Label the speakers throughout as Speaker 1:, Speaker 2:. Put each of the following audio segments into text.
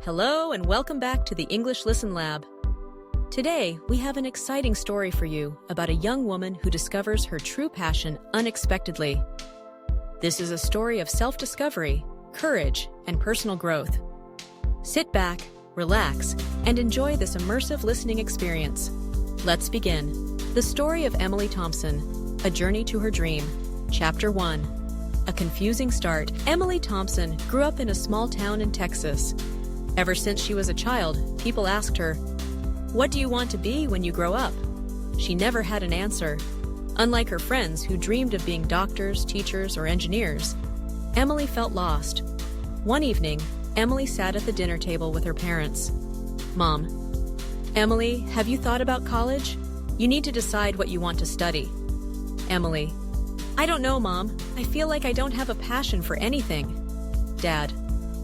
Speaker 1: Hello and welcome back to the English Listen Lab. Today, we have an exciting story for you about a young woman who discovers her true passion unexpectedly. This is a story of self-discovery, courage, and personal growth. Sit back, relax, and enjoy this immersive listening experience. Let's begin. The story of Emily Thompson, A Journey to Her Dream. Chapter 1. A confusing start. Emily Thompson grew up in a small town in Texas. Ever since she was a child, people asked her, "What do you want to be when you grow up?" She never had an answer. Unlike her friends who dreamed of being doctors, teachers, or engineers, Emily felt lost. One evening, Emily sat at the dinner table with her parents. "Mom, Emily, have you thought about college? You need to decide what you want to study." Emily, "I don't know, Mom. I feel like I don't have a passion for anything." Dad,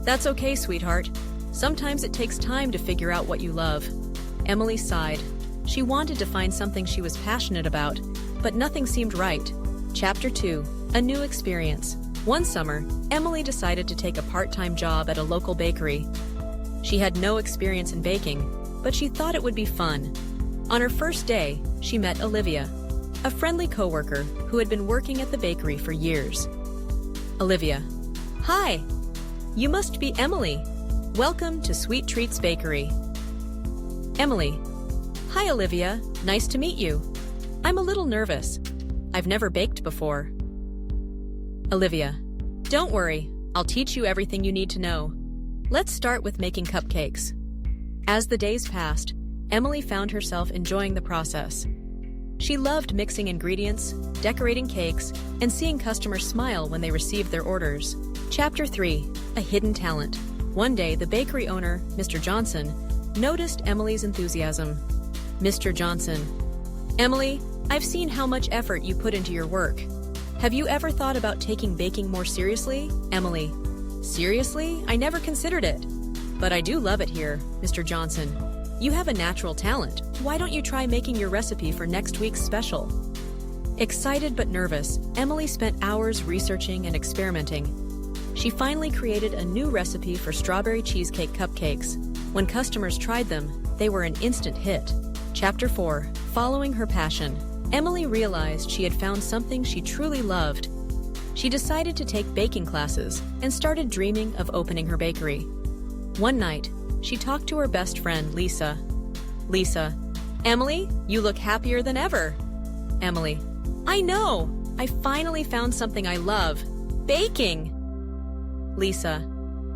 Speaker 1: "That's okay, sweetheart. Sometimes it takes time to figure out what you love." Emily sighed. She wanted to find something she was passionate about, but nothing seemed right. Chapter 2. A New Experience. One summer, Emily decided to take a part-time job at a local bakery. She had no experience in baking, but she thought it would be fun. On her first day, she met Olivia, a friendly coworker who had been working at the bakery for years. Olivia, "Hi, you must be Emily. Welcome to Sweet Treats Bakery." Emily, "Hi, Olivia. Nice to meet you. I'm a little nervous. I've never baked before." Olivia, "Don't worry. I'll teach you everything you need to know. Let's start with making cupcakes." As the days passed, Emily found herself enjoying the process. She loved mixing ingredients, decorating cakes, and seeing customers smile when they received their orders. Chapter 3. A Hidden Talent. One day, the bakery owner, Mr. Johnson, noticed Emily's enthusiasm. Mr. Johnson, "Emily, I've seen how much effort you put into your work. Have you ever thought about taking baking more seriously?" Emily, "Seriously? I never considered it. But I do love it here, Mr. Johnson. You have a natural talent. Why don't you try making your recipe for next week's special?" Excited but nervous, Emily spent hours researching and experimenting. She finally created a new recipe for strawberry cheesecake cupcakes. When customers tried them, they were an instant hit. Chapter 4. Following her passion. Emily realized she had found something she truly loved. She decided to take baking classes and started dreaming of opening her bakery. One night, she talked to her best friend, Lisa. Lisa, "Emily, you look happier than ever." Emily, "I know! I finally found something I love. Baking!" Lisa,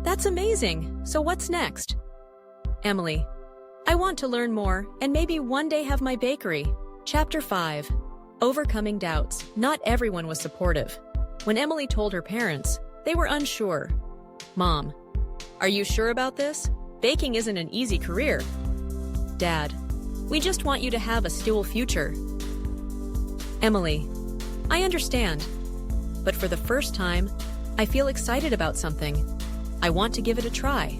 Speaker 1: "That's amazing. So what's next?" Emily, "I want to learn more and maybe one day have my bakery." Chapter 5. Overcoming doubts. Not everyone was supportive. When Emily told her parents, they were unsure. "Mom, are you sure about this? Baking isn't an easy career." Dad, "We just want you to have a stable future." Emily, "I understand. But for the first time, I feel excited about something. I want to give it a try."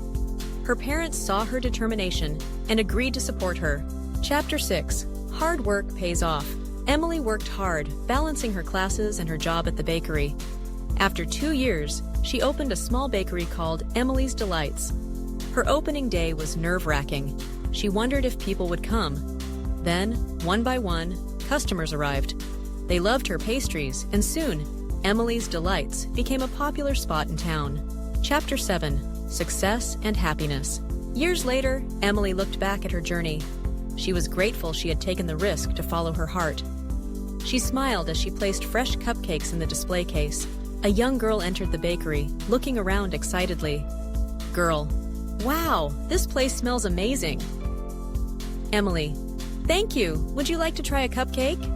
Speaker 1: Her parents saw her determination and agreed to support her. Chapter 6. Hard work pays off. Emily worked hard, balancing her classes and her job at the bakery. After 2 years, she opened a small bakery called Emily's Delights. Her opening day was nerve-wracking. She wondered if people would come. Then, one by one, customers arrived. They loved her pastries, and soon, Emily's Delights became a popular spot in town. Chapter 7. Success and Happiness. Years later, Emily looked back at her journey. She was grateful she had taken the risk to follow her heart. She smiled as she placed fresh cupcakes in the display case. A young girl entered the bakery, looking around excitedly. Girl, "Wow, this place smells amazing." Emily, "Thank you. Would you like to try a cupcake?"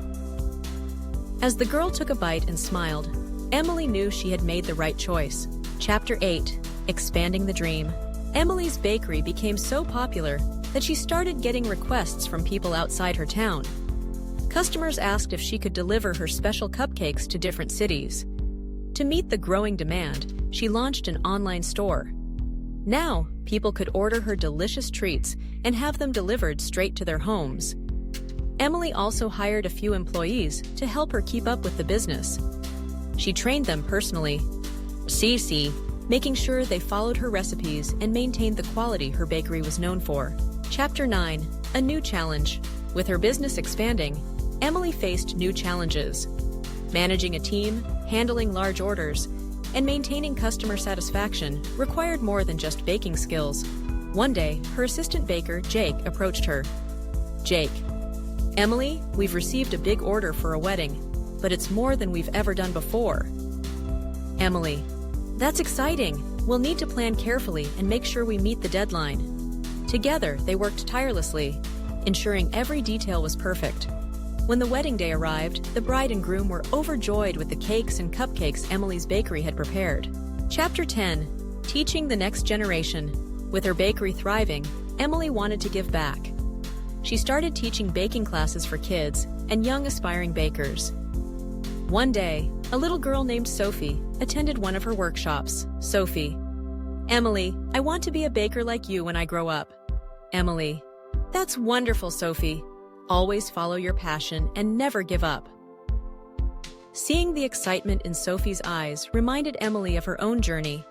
Speaker 1: As the girl took a bite and smiled, Emily knew she had made the right choice. Chapter 8. Expanding the Dream. Emily's bakery became so popular that she started getting requests from people outside her town. Customers asked if she could deliver her special cupcakes to different cities. To meet the growing demand, she launched an online store. Now, people could order her delicious treats and have them delivered straight to their homes. Emily also hired a few employees to help her keep up with the business. She trained them personally. "Cece, making sure they followed her recipes and maintained the quality her bakery was known for. Chapter 9. A new challenge. With her business expanding, Emily faced new challenges. Managing a team, handling large orders, and maintaining customer satisfaction required more than just baking skills. One day, her assistant baker, Jake, approached her. Jake: "Emily, we've received a big order for a wedding, but it's more than we've ever done before." Emily: "That's exciting. We'll need to plan carefully and make sure we meet the deadline." Together, they worked tirelessly, ensuring every detail was perfect. When the wedding day arrived, the bride and groom were overjoyed with the cakes and cupcakes Emily's bakery had prepared. Chapter 10. Teaching the next generation. With her bakery thriving, Emily wanted to give back. She started teaching baking classes for kids and young aspiring bakers. One day, a little girl named Sophie attended one of her workshops. Sophie: "Emily, I want to be a baker like you when I grow up." Emily: "That's wonderful, Sophie. Always follow your passion and never give up." Seeing the excitement in Sophie's eyes reminded Emily of her own journey.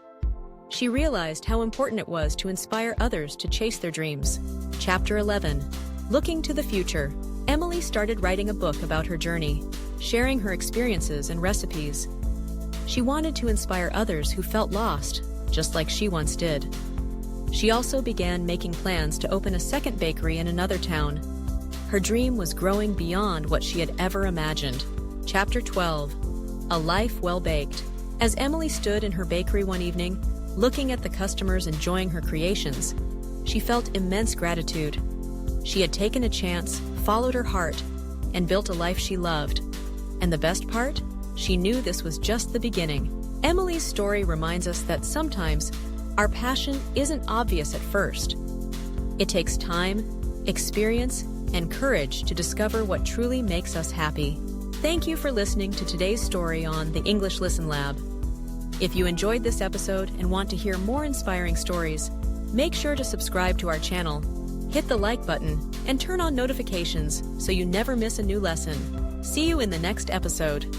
Speaker 1: She realized how important it was to inspire others to chase their dreams. Chapter 11. Looking to the future. Emily started writing a book about her journey, sharing her experiences and recipes. She wanted to inspire others who felt lost, just like she once did. She also began making plans to open a second bakery in another town. Her dream was growing beyond what she had ever imagined. Chapter 12. A life well baked. As Emily stood in her bakery one evening, looking at the customers enjoying her creations, she felt immense gratitude. She had taken a chance, followed her heart, and built a life she loved. And the best part? She knew this was just the beginning. Emily's story reminds us that sometimes our passion isn't obvious at first. It takes time, experience, and courage to discover what truly makes us happy. Thank you for listening to today's story on the English Listen Lab. If you enjoyed this episode and want to hear more inspiring stories, make sure to subscribe to our channel, hit the like button, and turn on notifications so you never miss a new lesson. See you in the next episode.